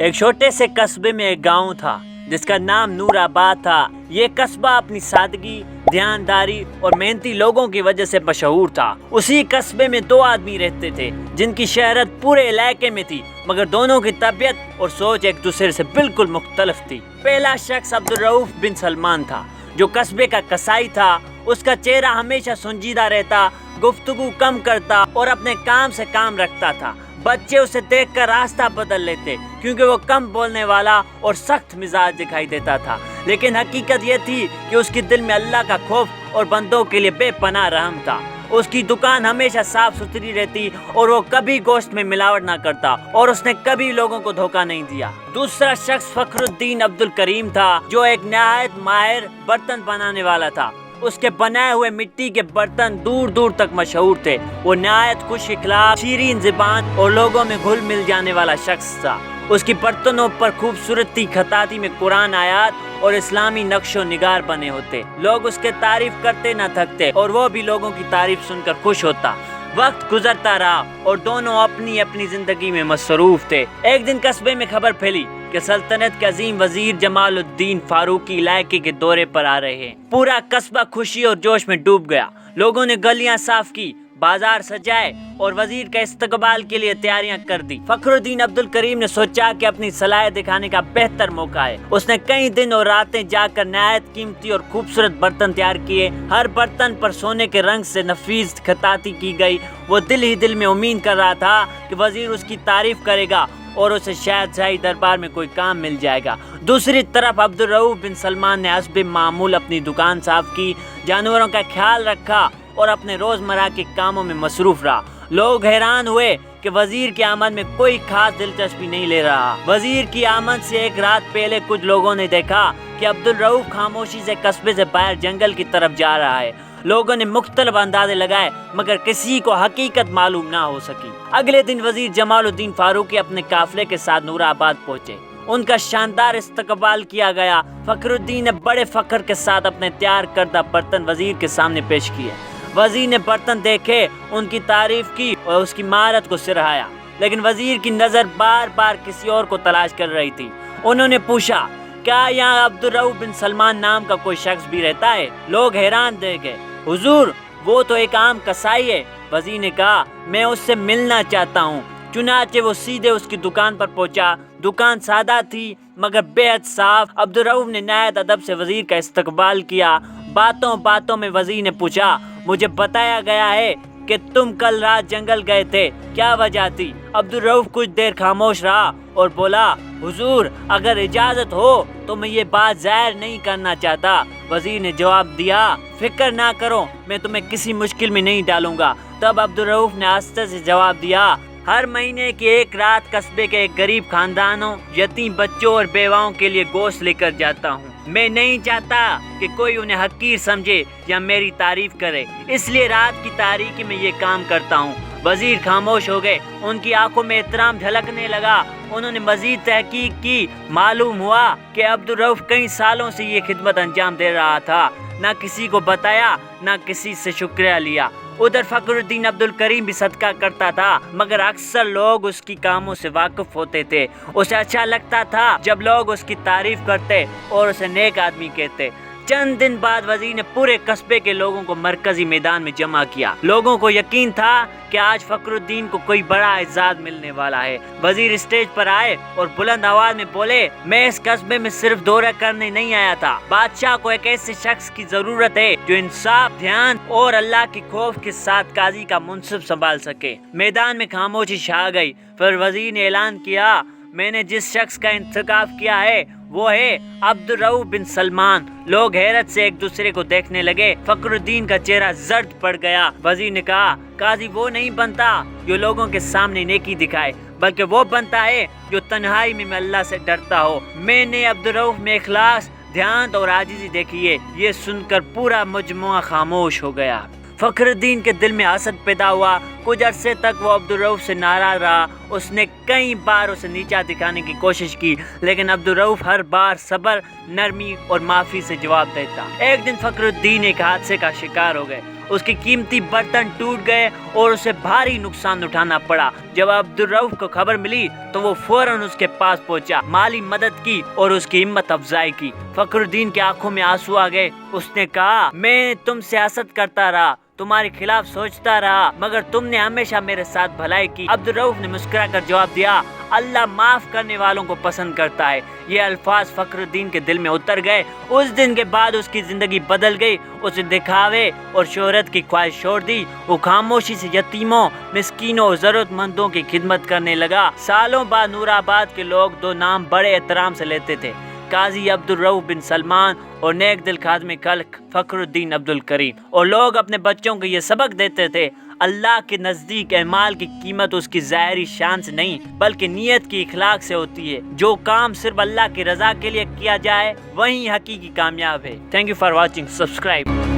ایک چھوٹے سے قصبے میں ایک گاؤں تھا جس کا نام نور آباد تھا۔ یہ قصبہ اپنی سادگی، دیانتداری اور محنتی لوگوں کی وجہ سے مشہور تھا۔ اسی قصبے میں دو آدمی رہتے تھے جن کی شہرت پورے علاقے میں تھی، مگر دونوں کی طبیعت اور سوچ ایک دوسرے سے بالکل مختلف تھی۔ پہلا شخص عبدالرؤف بن سلمان تھا جو قصبے کا کسائی تھا۔ اس کا چہرہ ہمیشہ سنجیدہ رہتا، گفتگو کم کرتا اور اپنے کام سے کام رکھتا تھا۔ بچے اسے دیکھ کر راستہ بدل لیتے کیونکہ وہ کم بولنے والا اور سخت مزاج دکھائی دیتا تھا، لیکن حقیقت یہ تھی کہ اس کے دل میں اللہ کا خوف اور بندوں کے لیے بے پناہ رحم تھا۔ اس کی دکان ہمیشہ صاف ستھری رہتی اور وہ کبھی گوشت میں ملاوٹ نہ کرتا، اور اس نے کبھی لوگوں کو دھوکہ نہیں دیا۔ دوسرا شخص فخر الدین عبدالکریم تھا جو ایک نہایت ماہر برتن بنانے والا تھا۔ اس کے بنائے ہوئے مٹی کے برتن دور دور تک مشہور تھے۔ وہ نہایت خوش اخلاق، شیرین زبان اور لوگوں میں گھل مل جانے والا شخص تھا۔ اس کی برتنوں پر خوبصورتی خطاطی میں قرآن آیات اور اسلامی نقش و نگار بنے ہوتے۔ لوگ اس کے تعریف کرتے نہ تھکتے اور وہ بھی لوگوں کی تعریف سن کر خوش ہوتا۔ وقت گزرتا رہا اور دونوں اپنی اپنی زندگی میں مصروف تھے۔ ایک دن قصبے میں خبر پھیلی کہ سلطنت کے عظیم وزیر جمال الدین فاروقی علاقے کے دورے پر آ رہے ہیں۔ پورا قصبہ خوشی اور جوش میں ڈوب گیا۔ لوگوں نے گلیاں صاف کی، بازار سجائے اور وزیر کا استقبال کے لیے تیاریاں کر دی۔ فخر الدین عبدالکریم نے سوچا کہ اپنی صلاحیت دکھانے کا بہتر موقع ہے۔ اس نے کئی دن اور راتیں جا کر نہایت قیمتی اور خوبصورت برتن تیار کیے۔ ہر برتن پر سونے کے رنگ سے نفیس خطاطی کی گئی۔ وہ دل ہی دل میں امید کر رہا تھا کہ وزیر اس کی تعریف کرے گا اور اسے شاید شاہی دربار میں کوئی کام مل جائے گا۔ دوسری طرف عبدالرؤف بن سلمان نے حسب معمول اپنی دکان صاف کی، جانوروں کا خیال رکھا اور اپنے روزمرہ کے کاموں میں مصروف رہا۔ لوگ حیران ہوئے کہ وزیر کی آمد میں کوئی خاص دلچسپی نہیں لے رہا۔ وزیر کی آمد سے ایک رات پہلے کچھ لوگوں نے دیکھا کہ عبدالرؤف خاموشی سے قصبے سے باہر جنگل کی طرف جا رہا ہے۔ لوگوں نے مختلف اندازے لگائے مگر کسی کو حقیقت معلوم نہ ہو سکی۔ اگلے دن وزیر جمال الدین فاروقی اپنے قافلے کے ساتھ نور آباد پہنچے۔ ان کا شاندار استقبال کیا گیا۔ فخر الدین نے بڑے فخر کے ساتھ اپنے تیار کردہ برتن وزیر کے سامنے پیش کیے۔ وزیر نے برتن دیکھے، ان کی تعریف کی اور اس کی مہارت کو سراہا، لیکن وزیر کی نظر بار بار کسی اور کو تلاش کر رہی تھی۔ انہوں نے پوچھا، کیا یہاں عبدالرؤف بن سلمان نام کا کوئی شخص بھی رہتا ہے؟ لوگ حیران رہ گئے۔ حضور، وہ تو ایک عام کسائی ہے۔ وزیر نے کہا، میں اس سے ملنا چاہتا ہوں۔ چنانچہ وہ سیدھے اس کی دکان پر پہنچا۔ دکان سادہ تھی مگر بے حد صاف۔ عبدالرؤف نے نہایت ادب سے وزیر کا استقبال کیا۔ باتوں باتوں میں وزیر نے پوچھا، مجھے بتایا گیا ہے کہ تم کل رات جنگل گئے تھے، کیا وجہ تھی؟ عبدالرؤف کچھ دیر خاموش رہا اور بولا، حضور، اگر اجازت ہو تو میں یہ بات ظاہر نہیں کرنا چاہتا۔ وزیر نے جواب دیا، فکر نہ کرو، میں تمہیں کسی مشکل میں نہیں ڈالوں گا۔ تب عبدالرؤف نے آہستہ سے جواب دیا، ہر مہینے کی ایک رات قصبے کے ایک غریب خاندانوں، یتیم بچوں اور بیواؤں کے لیے گوشت لے کر جاتا ہوں۔ میں نہیں چاہتا کہ کوئی انہیں حقیر سمجھے یا میری تعریف کرے، اس لیے رات کی تاریکی میں یہ کام کرتا ہوں۔ وزیر خاموش ہو گئے، ان کی آنکھوں میں احترام جھلکنے لگا۔ انہوں نے مزید تحقیق کی۔ معلوم ہوا کہ عبدالرؤف کئی سالوں سے یہ خدمت انجام دے رہا تھا، نہ کسی کو بتایا نہ کسی سے شکریہ لیا۔ ادھر فخر الدین عبدالکریم بھی صدقہ کرتا تھا مگر اکثر لوگ اس کی کاموں سے واقف ہوتے تھے۔ اسے اچھا لگتا تھا جب لوگ اس کی تعریف کرتے اور اسے نیک آدمی کہتے۔ چند دن بعد وزیر نے پورے قصبے کے لوگوں کو مرکزی میدان میں جمع کیا۔ لوگوں کو یقین تھا کہ آج فخر الدین کو کوئی بڑا اعزاز ملنے والا ہے۔ وزیر اسٹیج پر آئے اور بلند آواز میں بولے، میں اس قصبے میں صرف دورہ کرنے نہیں آیا تھا۔ بادشاہ کو ایک ایسے شخص کی ضرورت ہے جو انصاف، دھیان اور اللہ کے خوف کے ساتھ قاضی کا منصب سنبھال سکے۔ میدان میں خاموشی چھا گئی۔ پھر وزیر نے اعلان کیا، میں نے جس شخص کا انتخاب کیا ہے وہ ہے عبدالرؤف بن سلمان۔ لوگ حیرت سے ایک دوسرے کو دیکھنے لگے۔ فخر الدین کا چہرہ زرد پڑ گیا۔ وزیر نے کہا، قاضی وہ نہیں بنتا جو لوگوں کے سامنے نیکی دکھائے، بلکہ وہ بنتا ہے جو تنہائی میں اللہ سے ڈرتا ہو۔ میں نے عبدالرؤف میں اخلاص، دھیان اور عاجزی دیکھی ہے۔ یہ سن کر پورا مجموعہ خاموش ہو گیا۔ فخر الدین کے دل میں حسد پیدا ہوا۔ کچھ عرصے تک وہ عبدالرؤف سے ناراض رہا۔ اس نے کئی بار اسے نیچا دکھانے کی کوشش کی، لیکن عبدالرؤف ہر بار صبر، نرمی اور معافی سے جواب دیتا۔ ایک دن فخر الدین ایک حادثے کا شکار ہو گئے۔ اس کی قیمتی برتن ٹوٹ گئے اور اسے بھاری نقصان اٹھانا پڑا۔ جب عبدالرؤف کو خبر ملی تو وہ فوراً اس کے پاس پہنچا، مالی مدد کی اور اس کی ہمت افزائی کی۔ فخر الدین کے آنکھوں میں آنسو آ گئے۔ اس نے کہا، میں تم سے حسد کرتا رہا، تمہارے خلاف سوچتا رہا، مگر تم نے ہمیشہ میرے ساتھ بھلائی کی۔ عبدالرؤف نے مسکرا کر جواب دیا، اللہ معاف کرنے والوں کو پسند کرتا ہے۔ یہ الفاظ فخر الدین کے دل میں اتر گئے۔ اس دن کے بعد اس کی زندگی بدل گئی۔ اسے دکھاوے اور شہرت کی خواہش چھوڑ دی۔ وہ خاموشی سے یتیموں، مسکینوں اور ضرورت مندوں کی خدمت کرنے لگا۔ سالوں بعد نور آباد کے لوگ دو نام بڑے احترام سے لیتے تھے، قاضی عبدالرؤف بن سلمان اور نیک دل خادم خلق فخر الدین عبدالکریم۔ اور لوگ اپنے بچوں کو یہ سبق دیتے تھے، اللہ کے نزدیک اعمال کی قیمت اس کی ظاہری شان سے نہیں بلکہ نیت کی اخلاق سے ہوتی ہے۔ جو کام صرف اللہ کی رضا کے لیے کیا جائے وہی حقیقی کامیاب ہے۔ Thank you for watching, subscribe.